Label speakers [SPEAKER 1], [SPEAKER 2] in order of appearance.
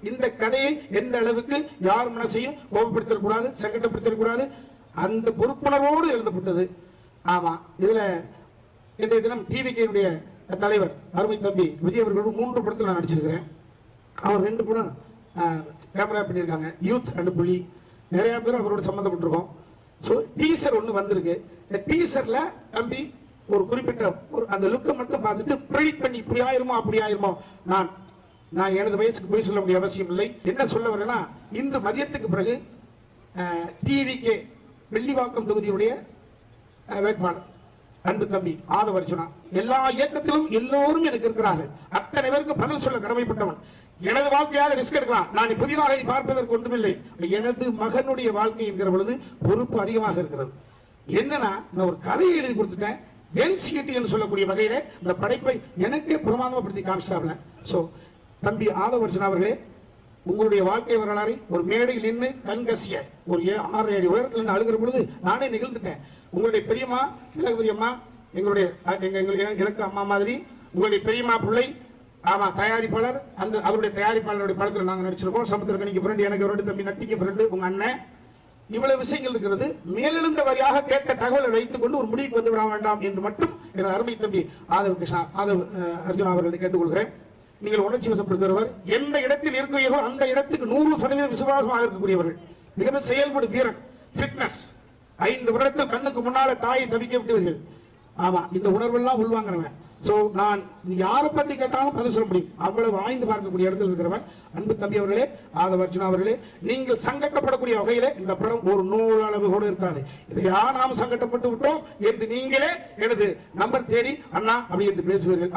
[SPEAKER 1] இந்த கதையை எந்த அளவுக்கு யார் மனசையும் கோபப்படுத்தக்கூடாது, சங்கடப்படுத்தக்கூடாது, அந்த பொறுப்புணர்வோடு எழுதப்பட்டது. ஆமா, இதுல இன்றைய தினம் டிவிகேனுடைய தலைவர் அருமை தம்பி விஜய் அவர்களோடு 3 படத்தில் நான் நடிச்சிருக்கிறேன். அவர் 2 படம் கேமரா பண்ணியிருக்காங்க, யூத் அண்ட் புலி. நிறைய பேர் அவரோட சம்மந்தப்பட்டிருக்கோம். ஸோ டீசர் ஒன்று வந்திருக்கு. இந்த டீசர்ல தம்பி ஒரு குறிப்பிட்ட ஒரு அந்த லுக்கை மட்டும் பார்த்துட்டு ப்ரெடிக்ட் பண்ணி இப்படி ஆயிருமோ அப்படி ஆயிருமோ. நான் எனது வயசுக்கு போய் சொல்ல வேண்டிய அவசியம் இல்லை. என்ன சொல்ல வரேன்னா, இன்று மதியத்துக்கு பிறகு டிவிகே வெள்ளிவாக்கம் தொகுதியுடைய வேட்பாளர் அன்பு தம்பி ஆதவ அர்ஜுனா, எல்லா இயக்கத்திலும் எல்லோரும் எனக்கு இருக்கிறார்கள். அத்தனை பேருக்கு பதில் சொல்ல கடமைப்பட்டவன். எனது வாழ்க்கையாக ரிஸ்க் எடுக்கலாம். நான் புதிதாக பார்ப்பதற்கு ஒன்றுமில்லை. எனது மகனுடைய வாழ்க்கை என்கிற பொழுது பொறுப்பு அதிகமாக இருக்கிறது. என்னன்னா, நான் ஒரு கதையை எழுதி கொடுத்துட்டேன். ஜென்சிட்டி என்று சொல்லக்கூடிய வகையில இந்த படைப்பை எனக்கே பிரமாதப்படுத்தி காமிச்சாங்க. சோ தம்பி ஆதவ அர்ஜுனா அவர்களே, உங்களுடைய வாழ்க்கை வரலாறை ஒரு மேடையில் நின்று கண்கசிய ஒரு 6 அடி உயரத்தில் நின்று அழுகிற பொழுது நானே நிகழ்ந்துட்டேன். உங்களுடைய பெரியம்மா இலகுபதி அம்மா, எங்களுடைய எனக்கு அம்மா மாதிரி, உங்களுடைய பெரியம்மா பிள்ளை, ஆமா தயாரிப்பாளர், அந்த அவருடைய தயாரிப்பாளருடைய படத்தில் நாங்கள் நடிச்சிருக்கோம். சமுத்திரக்கணிக்கு ஃப்ரெண்டு, எனக்கு 2 தம்பி நட்டிக்கு ஃப்ரெண்டு, உங்க அண்ணன், இவ்வளவு விஷயங்கள் இருக்கிறது. மேலெழுந்த வரியாக கேட்ட தகவலை வைத்துக் கொண்டு ஒரு முடிவுக்கு வந்து விட வேண்டாம் என்று மட்டும் எனது அருமை தம்பி ஆதவ அர்ஜுனா அவர்களை கேட்டுக்கொள்கிறேன். நீங்கள் உணர்ச்சி வசப்படுகிறவர், எந்த இடத்தில் இருக்கிறீர்களோ அந்த இடத்துக்கு 100% விசுவாசமாக இருக்கக்கூடியவர்கள், மிகவும் செயல்படும் வீரன், ஃபிட்னஸ். 5 வருடத்தில் கண்ணுக்கு முன்னால தாயை தவிக்க விட்டவர்கள். ஆமா, இந்த உணர்வெல்லாம் உள்வாங்கிறவன். சோ நான் யாரை பற்றி கேட்டாலும் பதில் சொல்ல முடியும், அவ்வளவு ஆய்ந்து பார்க்கக்கூடிய இடத்தில் இருக்கிறவன் அன்பு தம்பி அவர்களே, ஆதவ அர்ஜுனா அவர்களே. நீங்கள் சங்கடப்படக்கூடிய வகையில இந்த படம் ஒரு 100 அளவு கூட இருக்காது. இதையா நாம் சங்கடப்பட்டு விட்டோம் என்று நீங்களே எனது நம்பர் தேடி அண்ணா அப்படி என்று பேசுவீர்கள்.